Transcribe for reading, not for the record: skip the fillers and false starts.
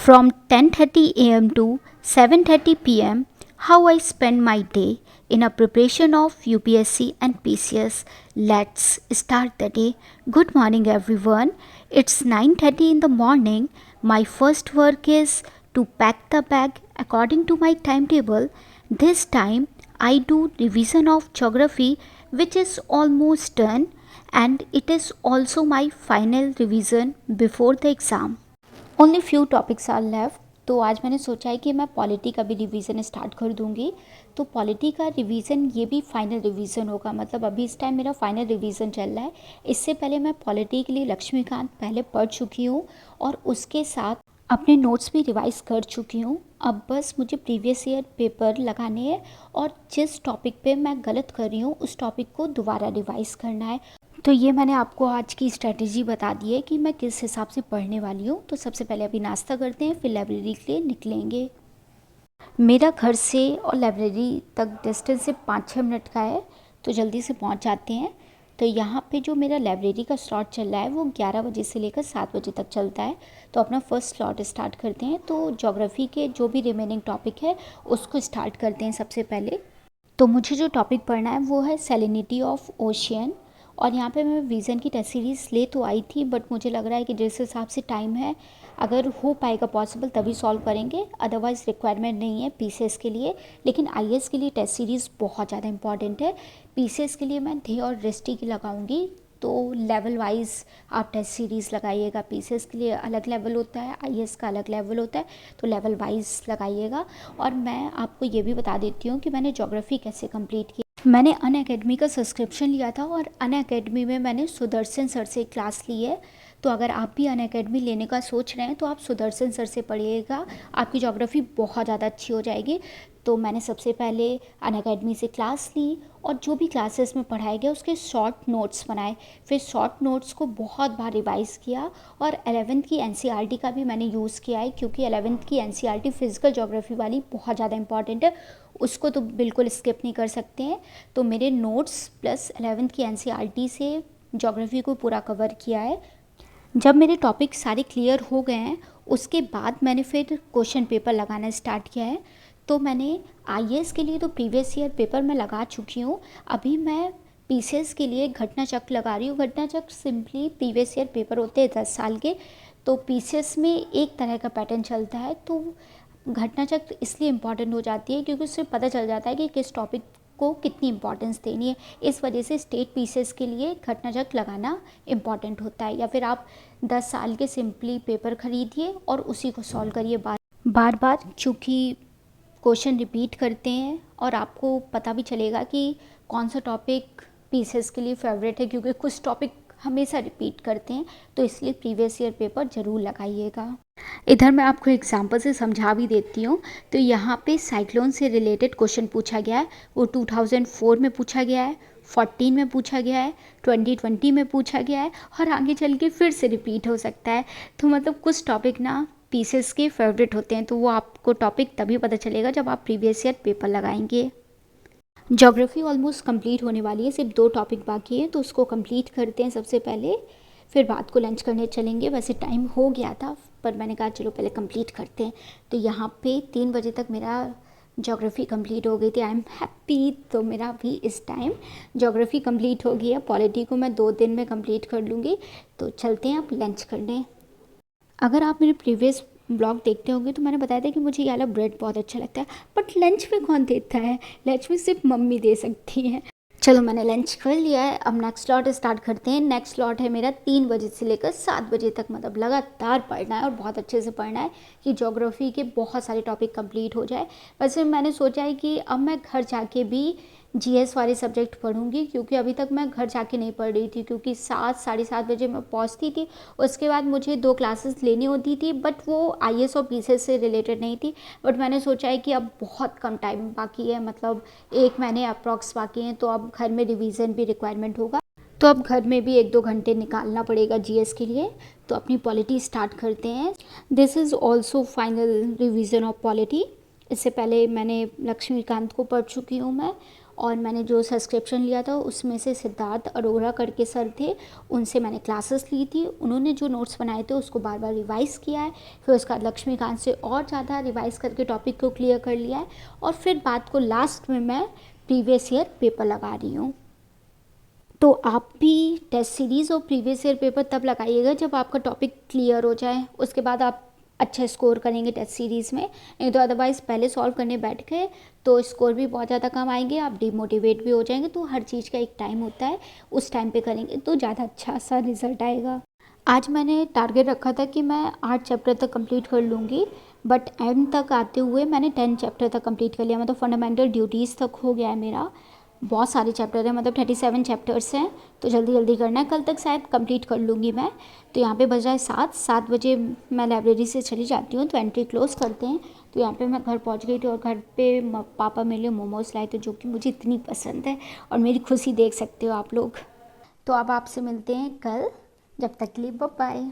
From 10:30 a.m. to 7:30 p.m. how I spend my day in a preparation of UPSC and PCS. Let's start the day. Good morning everyone. It's 9:30 in the morning. My first work is to pack the bag according to my timetable. This time I do revision of geography which is almost done, and it is also my final revision before the exam. Only few topics are left. तो आज मैंने सोचा है कि मैं polity का भी revision start कर दूंगी। तो पॉलिटी का रिवीजन ये भी फाइनल रिवीजन होगा, मतलब अभी इस टाइम मेरा फाइनल रिवीजन चल रहा है। इससे पहले मैं पॉलिटी के लिए लक्ष्मीकांत पहले पढ़ चुकी हूँ और उसके साथ अपने नोट्स भी रिवाइज कर चुकी हूँ। अब बस मुझे प्रीवियस ईयर पेपर लगाने हैं और जिस टॉपिक पे मैं गलत कर रही हूँ उस टॉपिक को दोबारा रिवाइज करना है। तो ये मैंने आपको आज की स्ट्रेटजी बता दी है कि मैं किस हिसाब से पढ़ने वाली हूँ। तो सबसे पहले अभी नाश्ता करते हैं, फिर लाइब्रेरी के लिए निकलेंगे। मेरा घर से और लाइब्रेरी तक डिस्टेंस से 5-6 मिनट का है, तो जल्दी से पहुँच जाते हैं। तो यहाँ पे जो मेरा लाइब्रेरी का स्लॉट चल रहा है वो 11 बजे से लेकर 7 बजे तक चलता है। तो अपना फर्स्ट स्लॉट स्टार्ट करते हैं। तो ज्योग्राफी के जो भी रिमेनिंग टॉपिक है उसको स्टार्ट करते हैं सबसे पहले। तो मुझे जो टॉपिक पढ़ना है वो है सैलिनिटी ऑफ ओशियन। और यहाँ पे मैं विज़न की टेस्ट सीरीज़ ले तो आई थी, बट मुझे लग रहा है कि जिस हिसाब से टाइम है, अगर हो पाएगा पॉसिबल तभी सॉल्व करेंगे, अदरवाइज़ रिक्वायरमेंट नहीं है पीसीएस के लिए। लेकिन आईएएस के लिए टेस्ट सीरीज़ बहुत ज़्यादा इंपॉर्टेंट है। पीसीएस के लिए मैं धे और दृष्टि की लगाऊंगी। तो लेवल वाइज आप टेस्ट सीरीज़ लगाइएगा। पीसीएस के लिए अलग लेवल होता है, आईएएस का अलग लेवल होता है, तो लेवल वाइज लगाइएगा। और मैं आपको ये भी बता देती हूँ कि मैंने ज्योग्राफी कैसे कंप्लीट की। मैंने अनअकैडमी का सब्सक्रिप्शन लिया था और अनअकैडमी में मैंने सुदर्शन सर से क्लास ली है। तो अगर आप भी अनअकैडमी लेने का सोच रहे हैं तो आप सुदर्शन सर से पढ़िएगा, आपकी ज्योग्राफी बहुत ज़्यादा अच्छी हो जाएगी। तो मैंने सबसे पहले अनअकैडमी से क्लास ली और जो भी क्लासेस में पढ़ाए गए उसके शॉर्ट नोट्स बनाए, फिर शॉर्ट नोट्स को बहुत बार रिवाइज़ किया। और 11th की एनसीईआरटी का भी मैंने यूज़ किया है, क्योंकि 11th की एनसीईआरटी फिजिकल ज्योग्राफी वाली बहुत ज़्यादा इंपॉर्टेंट है, उसको तो बिल्कुल स्किप नहीं कर सकते हैं। तो मेरे नोट्स प्लस 11th की एनसीईआरटी से ज्योग्राफी को पूरा कवर किया है। जब मेरे टॉपिक सारे क्लियर हो गए हैं उसके बाद मैंने फिर क्वेश्चन पेपर लगाना स्टार्ट किया है। तो मैंने आईएएस के लिए तो प्रीवियस ईयर पेपर मैं लगा चुकी हूँ। अभी मैं पीसीएस के लिए घटना चक्र लगा रही हूँ। घटना चक्र सिंपली प्रीवियस ईयर पेपर होते हैं 10 साल के, तो पीसीएस में एक तरह का पैटर्न चलता है। तो घटना चक्र इसलिए इम्पॉर्टेंट हो जाती है क्योंकि उससे पता चल जाता है कि किस टॉपिक को कितनी इंपॉर्टेंस देनी है। इस वजह से स्टेट पीसीएस के लिए घटना चक्र लगाना इम्पॉर्टेंट होता है। या फिर आप 10 साल के सिंपली पेपर खरीदिए और उसी को सॉल्व करिए बार बार, क्योंकि क्वेश्चन रिपीट करते हैं और आपको पता भी चलेगा कि कौन सा टॉपिक पीसीएस के लिए फेवरेट है, क्योंकि कुछ टॉपिक हमेशा रिपीट करते हैं। तो इसलिए प्रीवियस ईयर पेपर ज़रूर लगाइएगा। इधर मैं आपको एग्जांपल से समझा भी देती हूँ। तो यहाँ पे साइक्लोन से रिलेटेड क्वेश्चन पूछा गया है। वो 2004 में पूछा गया है, 14 में पूछा गया है, 2020 में पूछा गया है और आगे चल के फिर से रिपीट हो सकता है। तो मतलब कुछ टॉपिक ना पीसीएस के फेवरेट होते हैं, तो वो आपको टॉपिक तभी पता चलेगा जब आप प्रीवियस ईयर पेपर लगाएंगे। ज्योग्राफी ऑलमोस्ट कंप्लीट होने वाली है, सिर्फ 2 टॉपिक बाकी हैं, तो उसको कंप्लीट करते हैं सबसे पहले, फिर रात को लंच करने चलेंगे। वैसे टाइम हो गया था पर मैंने कहा चलो पहले कंप्लीट करते हैं। तो यहाँ पे 3 बजे तक मेरा ज्योग्राफी कंप्लीट हो गई थी। I am happy. तो मेरा भी इस टाइम ज्योग्राफी कंप्लीट हो गई है। पॉलिटी को मैं 2 दिन में कंप्लीट कर लूँगी। तो चलते हैं अब लंच करने। अगर आप मेरे प्रीवियस ब्लॉग देखते होंगे तो मैंने बताया था कि मुझे ये वाला ब्रेड बहुत अच्छा लगता है, बट लंच में कौन देता है? लंच में सिर्फ मम्मी दे सकती हैं। चलो मैंने लंच कर लिया है, अब नेक्स्ट स्लॉट स्टार्ट करते हैं। नेक्स्ट स्लॉट है मेरा 3 बजे से लेकर 7 बजे तक, मतलब लगातार पढ़ना है और बहुत अच्छे से पढ़ना है कि ज्योग्राफी के बहुत सारे टॉपिक कंप्लीट हो जाए। वैसे मैंने सोचा है कि अब मैं घर जाके भी जीएस वाले सब्जेक्ट पढ़ूंगी, क्योंकि अभी तक मैं घर जाके नहीं पढ़ रही थी, क्योंकि 7 साढ़े 7 बजे मैं पहुंचती थी। उसके बाद मुझे 2 क्लासेस लेनी होती थी, बट वो आईएएस और पीसीएस से रिलेटेड नहीं थी। बट मैंने सोचा है कि अब बहुत कम टाइम बाकी है, मतलब 1 महीने अप्रॉक्स बाकी हैं, तो अब घर में रिवीजन भी रिक्वायरमेंट होगा। तो अब घर में भी 1-2 घंटे निकालना पड़ेगा जीएस के लिए। तो अपनी पॉलिटी स्टार्ट करते हैं। This is also final revision of polity. इससे पहले मैंने लक्ष्मीकांत को पढ़ चुकी हूँ मैं, और मैंने जो सब्सक्रिप्शन लिया था उसमें से सिद्धार्थ अरोरा करके सर थे, उनसे मैंने क्लासेस ली थी। उन्होंने जो नोट्स बनाए थे उसको बार बार रिवाइज़ किया है, फिर उसका लक्ष्मीकांत से और ज़्यादा रिवाइज़ करके टॉपिक को क्लियर कर लिया है, और फिर बात को लास्ट में मैं प्रीवियस ईयर पेपर लगा रही हूँ। तो आप भी टेस्ट सीरीज़ और प्रीवियस ईयर पेपर तब लगाइएगा जब आपका टॉपिक क्लियर हो जाए, उसके बाद आप अच्छा स्कोर करेंगे टेस्ट सीरीज़ में। नहीं तो अदरवाइज़ पहले सॉल्व करने बैठ गए तो स्कोर भी बहुत ज़्यादा कम आएंगे, आप डिमोटिवेट भी हो जाएंगे। तो हर चीज़ का एक टाइम होता है, उस टाइम पे करेंगे तो ज़्यादा अच्छा सा रिजल्ट आएगा। आज मैंने टारगेट रखा था कि मैं 8 चैप्टर तक कंप्लीट कर लूँगी, बट एंड तक आते हुए मैंने 10 चैप्टर तक कंप्लीट कर लिया। मतलब फंडामेंटल ड्यूटीज़ तक हो गया है मेरा। बहुत सारे चैप्टर हैं, मतलब 37 चैप्टर्स हैं, तो जल्दी जल्दी करना है, कल तक शायद कंप्लीट कर लूँगी मैं। तो यहाँ पे बज रहा है 7 बजे मैं लाइब्रेरी से चली जाती हूँ, तो एंट्री क्लोज़ करते हैं। तो यहाँ पे मैं घर पहुँच गई थी और घर पे पापा मेरे लिए मोमोज़ लाए थे, जो कि मुझे इतनी पसंद है, और मेरी खुशी देख सकते हो आप लोग। तो अब आपसे मिलते हैं कल, जब तक के लिए बाय बाय।